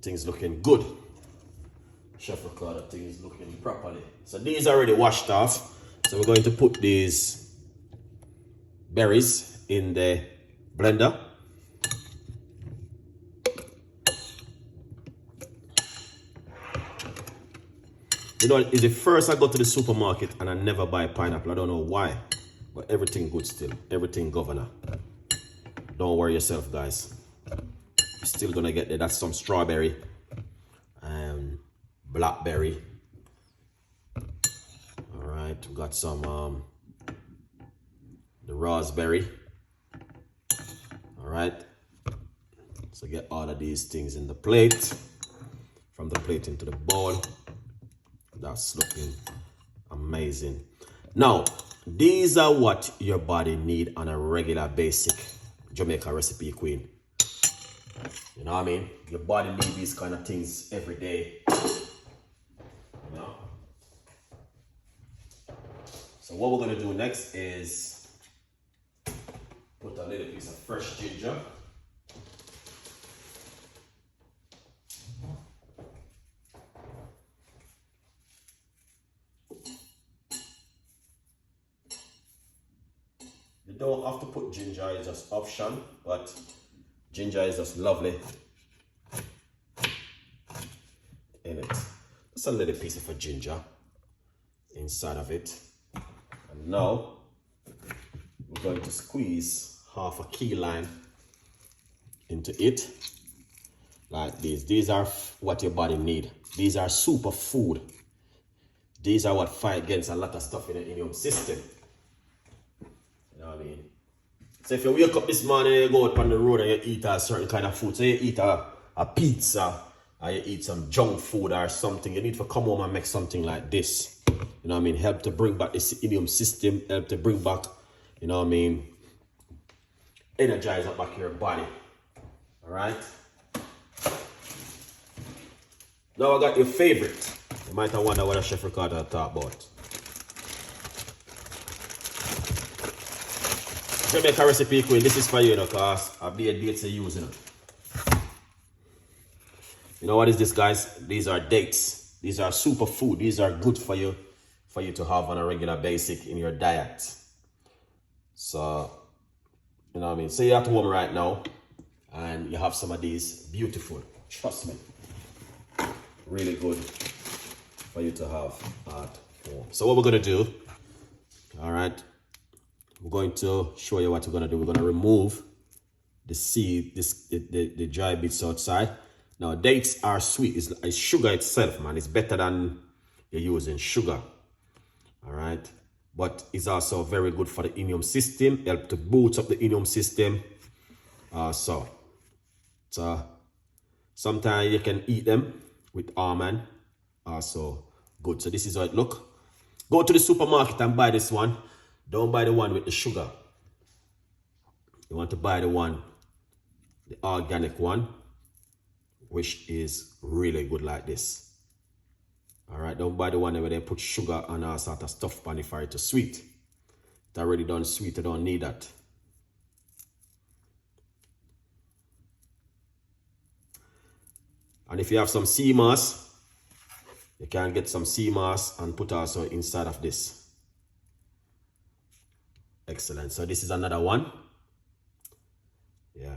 Things looking good. Chef Ricardo, things looking properly. So these are already washed off. So we're going to put these berries in the blender. You know, it's the first I go to the supermarket and I never buy pineapple. I don't know why, but everything good still. Everything governor. Don't worry yourself, guys. You're still gonna get there. That's some strawberry and blackberry. All right, we got some the raspberry. All right. So get all of these things in the plate. From the plate into the bowl. That's looking amazing. Now, these are what your body need on a regular basic Jamaica recipe, queen. You know what I mean? Your body needs these kind of things every day. You know? So what we're gonna do next is put a little piece of fresh ginger. You don't have to put ginger, it's just option, but ginger is just lovely in it. Just a little piece of a ginger inside of it. And now we're going to squeeze half a key lime into it like this. These are what your body need. These are super food. These are what fight against a lot of stuff in the immune system. You know what I mean? So if you wake up this morning and you go out on the road and you eat a certain kind of food, so you eat a pizza or you eat some junk food or something, you need to come home and make something like this. You know what I mean? Help to bring back this immune system, help to bring back, you know what I mean, energize up back your body. Alright? Now I got your favorite. You might have wondered what a Chef Ricardo talk about. Jamaica recipe queen, this is for you, because I'll be a dates you're using. You know what is this, guys? These are dates. These are super food. These are good for you to have on a regular basic in your diet. So, you know what I mean? So you're at home right now and you have some of these beautiful, trust me, really good for you to have at home. So what we're gonna do, all right, we're going to show you what we're gonna do. We're gonna remove the seed, the dry bits outside. Now dates are sweet. It's sugar itself, man. It's better than you're using sugar. All right, but it's also very good for the immune system. Help to boost up the immune system. So sometimes you can eat them with almond. Also good. So this is how it look. Go to the supermarket and buy this one. Don't buy the one with the sugar. You want to buy the organic one, which is really good like this. All right, don't buy the one where they put sugar and all sort of stuff on it for it to sweet. It's already done sweet, you don't need that. And if you have some sea moss, you can get some sea moss and put also inside of this. Excellent. So this is another one. Yeah.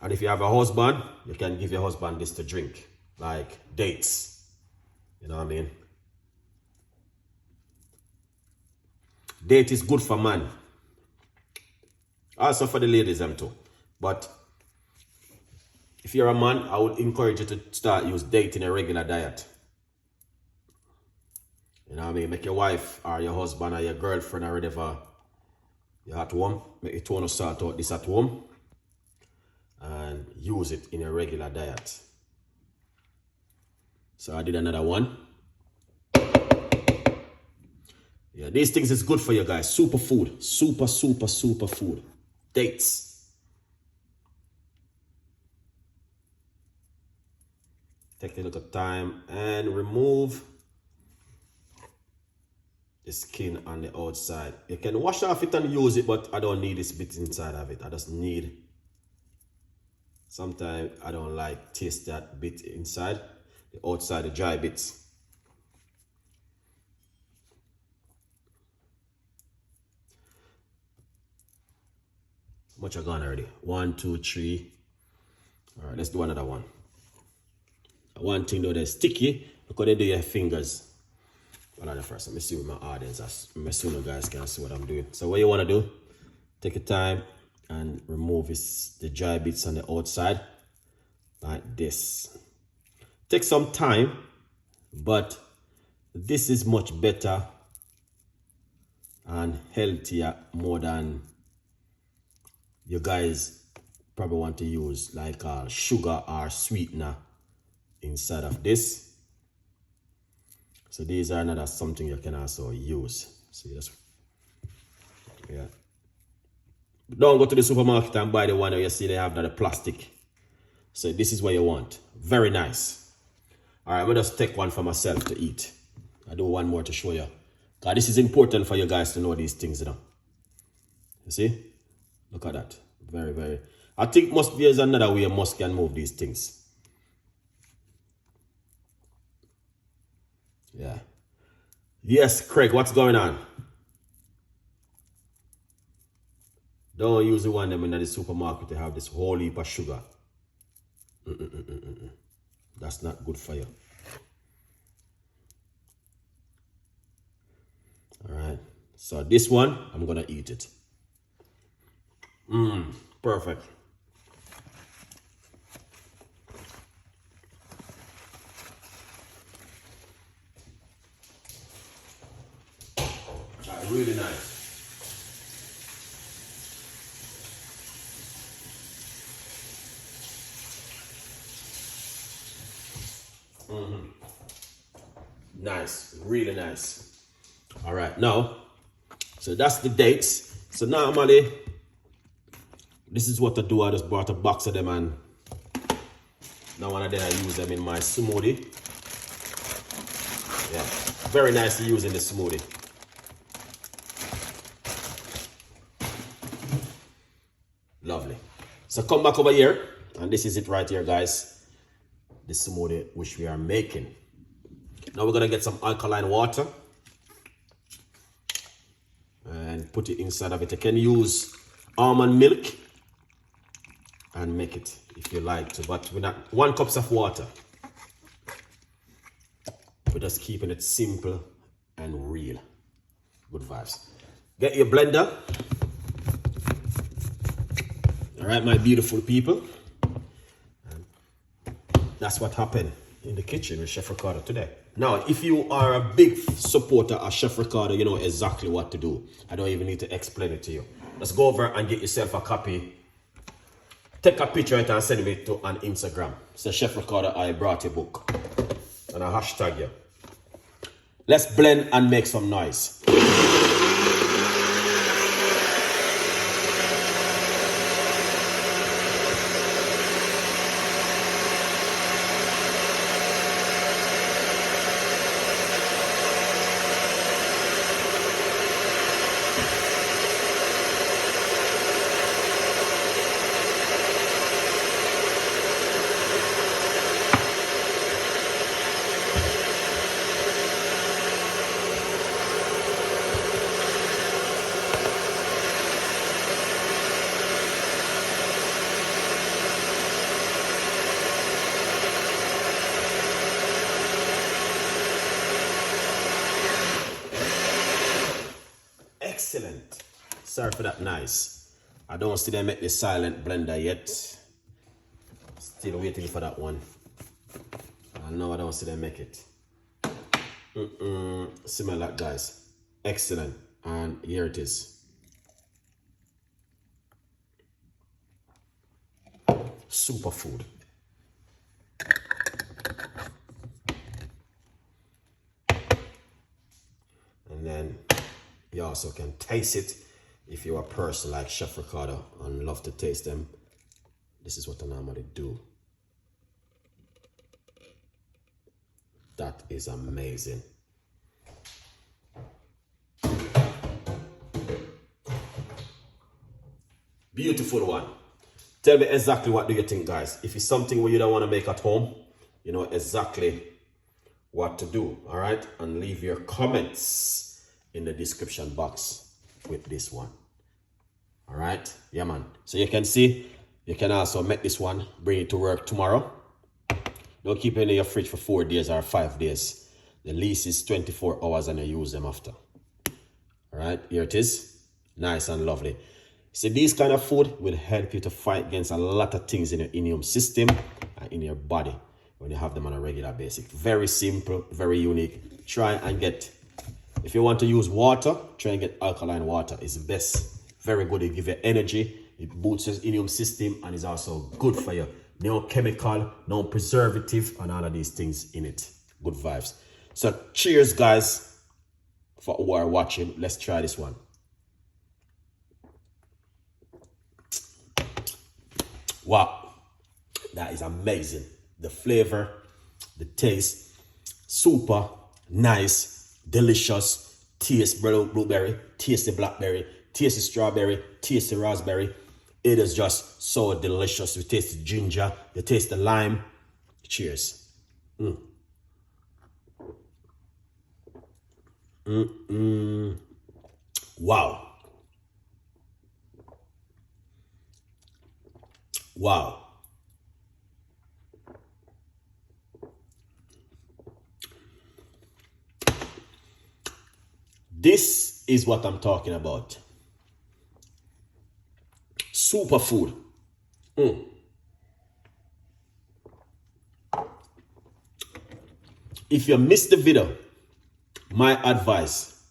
And if you have a husband, you can give your husband this to drink, like dates. You know what I mean? Date is good for man. Also for the ladies them too. But if you're a man, I would encourage you to start use date in a regular diet. You know what I mean? Make your wife or your husband or your girlfriend or whatever you're at home, make it want to start out this at home and use it in a regular diet. So I did another one. Yeah, these things is good for you guys. Super food. Super food. Dates. Take a little time and remove the skin on the outside. You can wash off it and use it, but I don't need this bit inside of it. I just need Sometimes I don't like taste that bit inside, the outside, the dry bits. How much I gone already? 1, 2, 3. All right, let's do another one. One thing though, they're sticky because they do your fingers. Well, first, let me see with my audience. I'm assuming you guys can see what I'm doing. So what you want to do, take your time and remove the dry bits on the outside like this. Take some time, but this is much better and healthier more than you guys probably want to use like sugar or sweetener inside of this. So these are another something you can also use. See this? Yeah. Don't go to the supermarket and buy the one that you see they have that plastic. So this is what you want. Very nice. All right, I'm gonna just take one for myself to eat. I do one more to show you. God, this is important for you guys to know these things, you know. You see? Look at that. Very, very. I think there's another way Musk can move these things. Yeah. Yes, Craig, what's going on? Don't use the one them in the supermarket to have this whole heap of sugar. That's not good for you. All right. So this one, I'm going to eat it. Perfect. Really nice. Nice, really nice. All right, now, so that's the dates. So normally, this is what I do. I just bought a box of them and now one of them I use them in my smoothie. Yeah, very nice to use in the smoothie. Lovely. So come back over here, and this is it right here, guys. The smoothie which we are making. Now we're gonna get some alkaline water and put it inside of it. You can use almond milk and make it if you like to, but we're not 1 cup of water. We're just keeping it simple and real. Good vibes. Get your blender. All right, my beautiful people. And that's what happened in the kitchen with Chef Ricardo today. Now, if you are a big supporter of Chef Ricardo, you know exactly what to do. I don't even need to explain it to you. Just go over and get yourself a copy. Take a picture of it and send it to on Instagram. Say, Chef Ricardo, I brought a book. And I hashtag you. Let's blend and make some noise. Excellent. Sorry for that nice. I don't see them make the silent blender yet. Still waiting for that one. No, I don't see them make it. Smell that, guys. Excellent. And here it is. Superfood. And then you also can taste it if you're a person like Chef Ricardo and love to taste them. This is what I normally do. That is amazing. Beautiful one. Tell me exactly what do you think, guys. If it's something where you don't want to make at home, you know exactly what to do, all right? And leave your comments in the description box with this one. All right? Yeah, man. So you can see, you can also make this one, bring it to work tomorrow. Don't keep it in your fridge for 4 days or 5 days. The least is 24 hours and you use them after. All right, here it is. Nice and lovely. See, these kind of food will help you to fight against a lot of things in your immune system and in your body when you have them on a regular basis. Very simple, very unique. Try and get, if you want to use water, try and get alkaline water. It's the best. Very good. It gives you energy. It boosts your immune system and is also good for you. No chemical, no preservative, and all of these things in it. Good vibes. So cheers, guys. For who are watching, let's try this one. Wow, that is amazing. The flavor, the taste, super nice, delicious. Taste blueberry, taste the blackberry, taste the strawberry, taste the raspberry. It is just so delicious. You taste the ginger, you taste the lime. Cheers. Wow. Wow. This is what I'm talking about. Superfood. If you missed the video, my advice,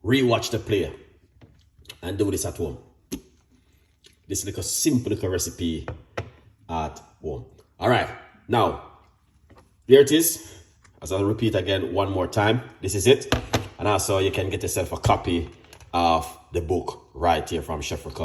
rewatch the player and do this at home. This little simple little recipe at home. All right, now, here it is. As I'll repeat again one more time, this is it. And also you can get yourself a copy of the book right here from Chef Ricardo.